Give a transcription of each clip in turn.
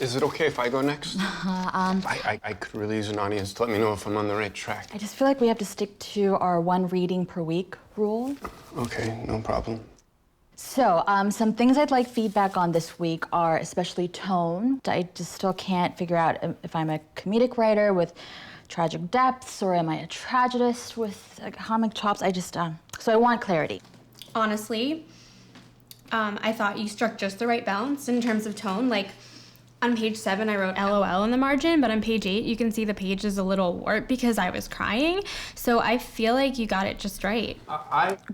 Is it okay if I go next? I could really use an audience to let me know if I'm on the right track. I just feel like we have to stick to our 1 reading per week rule. Okay, no problem. So, some things I'd like feedback on this week are especially tone. I just still can't figure out if I'm a comedic writer with tragic depths or am I a tragedist with comic chops. So I want clarity. Honestly, I thought you struck just the right balance in terms of tone. Like, on page 7, I wrote LOL in the margin, but on page 8, you can see the page is a little warped because I was crying. So I feel like you got it just right.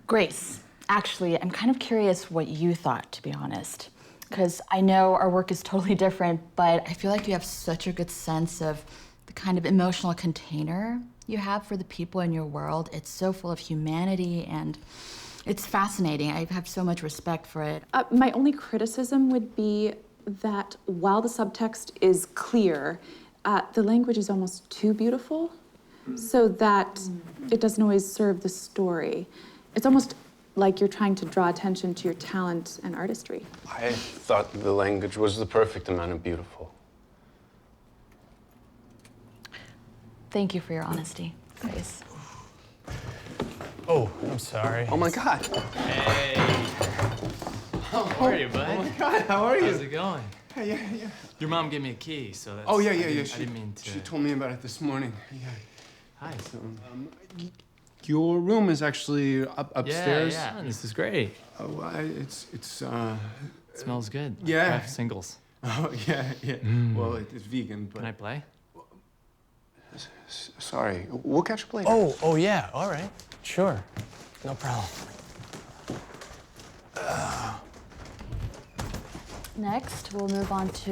Grace, actually, I'm kind of curious what you thought, to be honest. Because I know our work is totally different, but I feel like you have such a good sense of the kind of emotional container you have for the people in your world. It's so full of humanity and it's fascinating. I have so much respect for it. My only criticism would be that while the subtext is clear, the language is almost too beautiful so that it doesn't always serve the story. It's almost like you're trying to draw attention to your talent and artistry. I thought the language was the perfect amount of beautiful. Thank you for your honesty, Grace. Oh, I'm sorry. Oh my God. Hey. How are you, bud? Oh my God, how are you? How's it going? Hey, yeah. Your mom gave me a key, so that's... Oh, yeah. I didn't mean to... She told me about it this morning. Yeah. Hi. Your room is actually upstairs. Yeah, this is great. Oh, It smells good. Yeah. Craft singles. Oh, yeah. Well, it's vegan, but... Can I play? Sorry, we'll catch up later. Oh, yeah, all right. Sure, no problem. Next, we'll move on to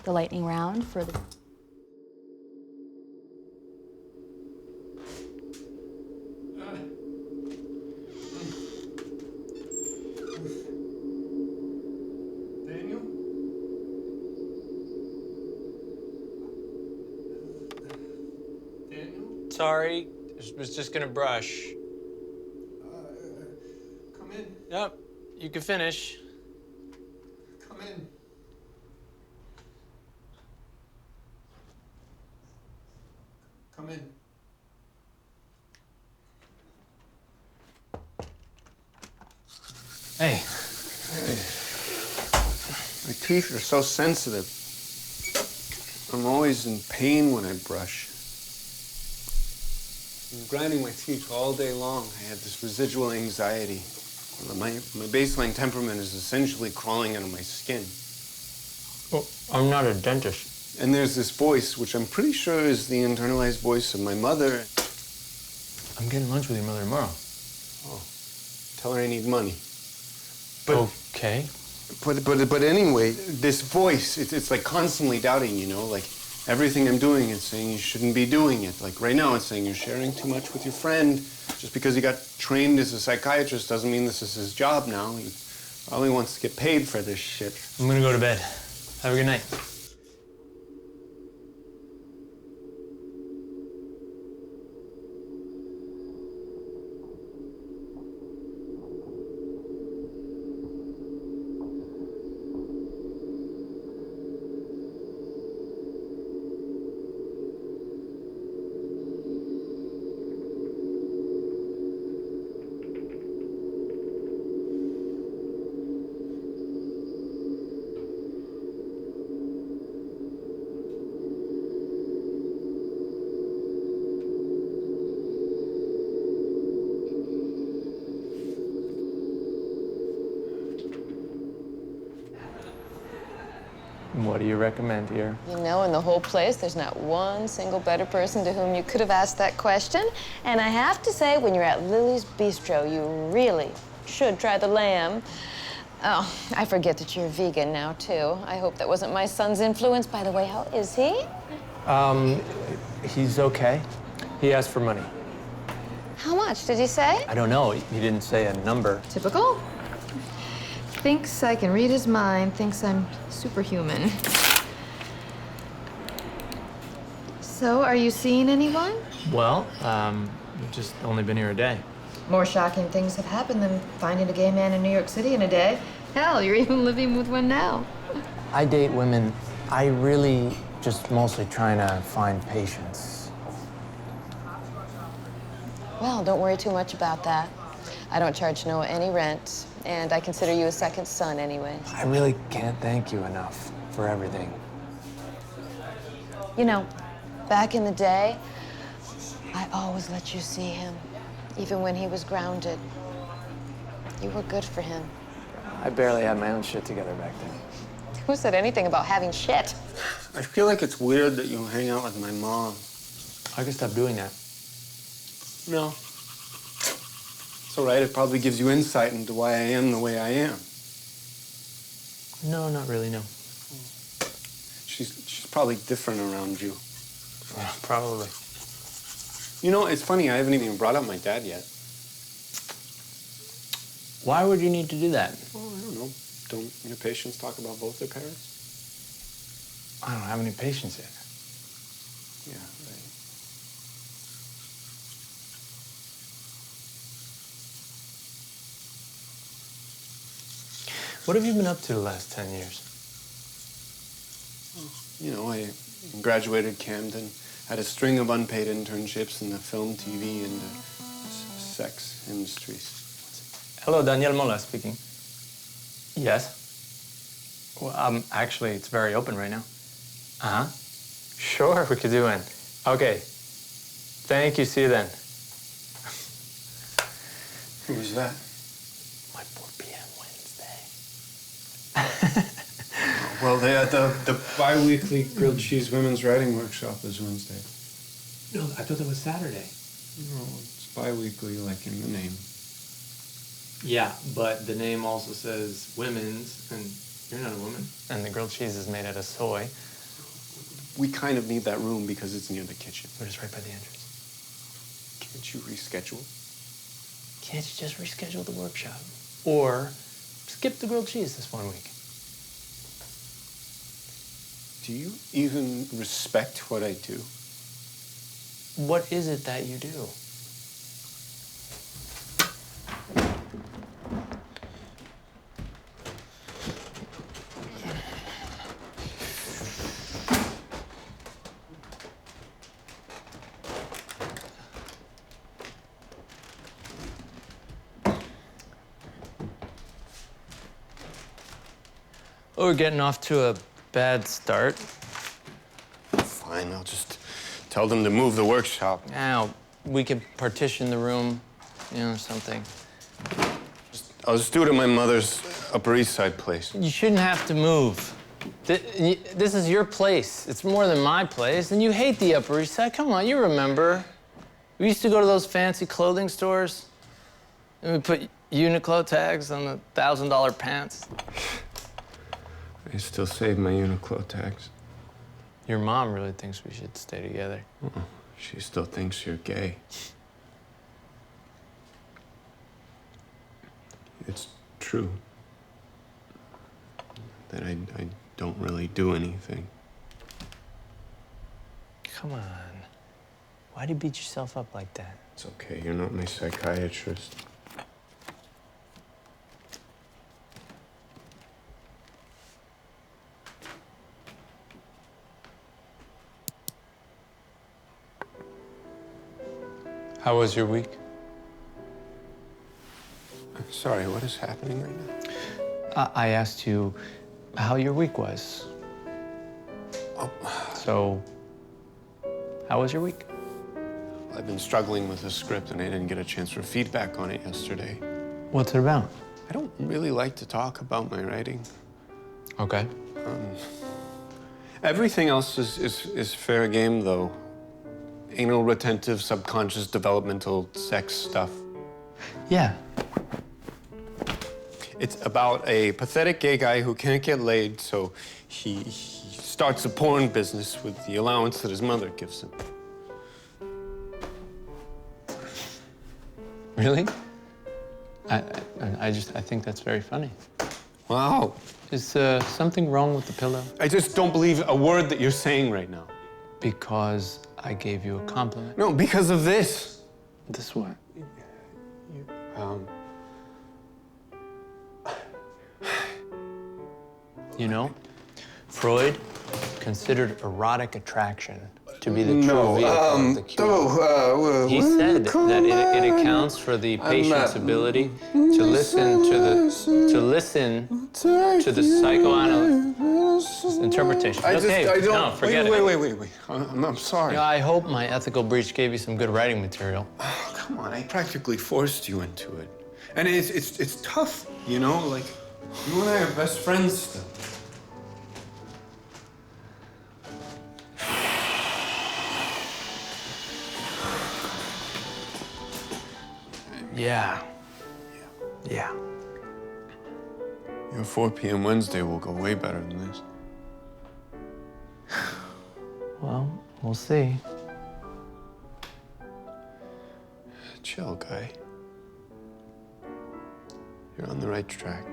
the lightning round for the... Daniel? Daniel? Sorry, was just gonna brush. Come in. Yep, you can finish. Come in. Come in. Hey. My teeth are so sensitive. I'm always in pain when I brush. I'm grinding my teeth all day long. I have this residual anxiety. My baseline temperament is essentially crawling out of my skin. Well, I'm not a dentist. And there's this voice, which I'm pretty sure is the internalized voice of my mother. I'm getting lunch with your mother tomorrow. Oh, tell her I need money. Okay. But anyway, this voice, it's like constantly doubting, you know? Like, everything I'm doing is saying you shouldn't be doing it. Like, right now it's saying you're sharing too much with your friend. Just because he got trained as a psychiatrist doesn't mean this is his job now. He probably wants to get paid for this shit. I'm gonna go to bed. Have a good night. What do you recommend here? You know, in the whole place, there's not one single better person to whom you could have asked that question. And I have to say, when you're at Lily's Bistro, you really should try the lamb. Oh, I forget that you're vegan now, too. I hope that wasn't my son's influence. By the way, how is he? He's okay. He asked for money. How much, did he say? I don't know, he didn't say a number. Typical. Thinks I can read his mind, thinks I'm superhuman. So, are you seeing anyone? Well, we've just only been here a day. More shocking things have happened than finding a gay man in New York City in a day. Hell, you're even living with one now. I date women I really just mostly trying to find patience. Well, don't worry too much about that. I don't charge Noah any rent, and I consider you a second son anyway. I really can't thank you enough for everything. You know, back in the day, I always let you see him, even when he was grounded. You were good for him. I barely had my own shit together back then. Who said anything about having shit? I feel like it's weird that you hang out with my mom. I can stop doing that. No. It's all right. It probably gives you insight into why I am the way I am. No, not really, no. She's probably different around you. Yeah, probably. You know, it's funny. I haven't even brought up my dad yet. Why would you need to do that? Oh, I don't know. Don't your patients talk about both their parents? I don't have any patience yet. Yeah, right. What have you been up to the last 10 years? You know, I graduated Camden, had a string of unpaid internships in the film, TV, and sex industries. Hello, Daniel Mola speaking. Yes? Well, actually, it's very open right now. Uh-huh. Sure, we could do one. Okay. Thank you, see you then. Who was that? My 4 p.m. Wednesday. Well, the bi-weekly grilled cheese women's writing workshop is Wednesday. No, I thought that was Saturday. No, it's bi-weekly, like in the name. Yeah, but the name also says women's, and you're not a woman. And the grilled cheese is made out of soy. We kind of need that room because it's near the kitchen. We're just right by the entrance. Can't you reschedule? Can't you just reschedule the workshop? Or skip the grilled cheese this 1 week? Do you even respect what I do? What is it that you do? Oh, we're getting off to a bad start. Fine, I'll just tell them to move the workshop. Now, we could partition the room, you know, something. I'll just do it at my mother's Upper East Side place. You shouldn't have to move. This is your place. It's more than my place. And you hate the Upper East Side. Come on, you remember. We used to go to those fancy clothing stores, and we put Uniqlo tags on the $1,000 pants. I still save my Uniqlo tags. Your mom really thinks we should stay together. She still thinks you're gay. It's true that I don't really do anything. Come on. Why do you beat yourself up like that? It's okay, you're not my psychiatrist. How was your week? Sorry, what is happening right now? I asked you how your week was. Oh. So, how was your week? I've been struggling with the script and I didn't get a chance for feedback on it yesterday. What's it about? I don't really like to talk about my writing. Okay. Everything else is fair game, though. Anal retentive, subconscious, developmental sex stuff. Yeah. It's about a pathetic gay guy who can't get laid, so he starts a porn business with the allowance that his mother gives him. Really? I think that's very funny. Wow. Is something wrong with the pillow? I just don't believe a word that you're saying right now. Because I gave you a compliment. No, because of this. This what? You know, Freud considered erotic attraction to be the true No, vehicle of the cure. He said that it accounts for the patient's ability to listen to the psychoanalyst interpretation. I Okay, don't. no, forget it. Wait. I'm sorry. You know, I hope my ethical breach gave you some good writing material. Oh, come on, I practically forced you into it. And it's tough, you know? Like, you and I are best friends still. Yeah. Your 4 p.m. Wednesday will go way better than this. Well, we'll see. Chill, guy. You're on the right track.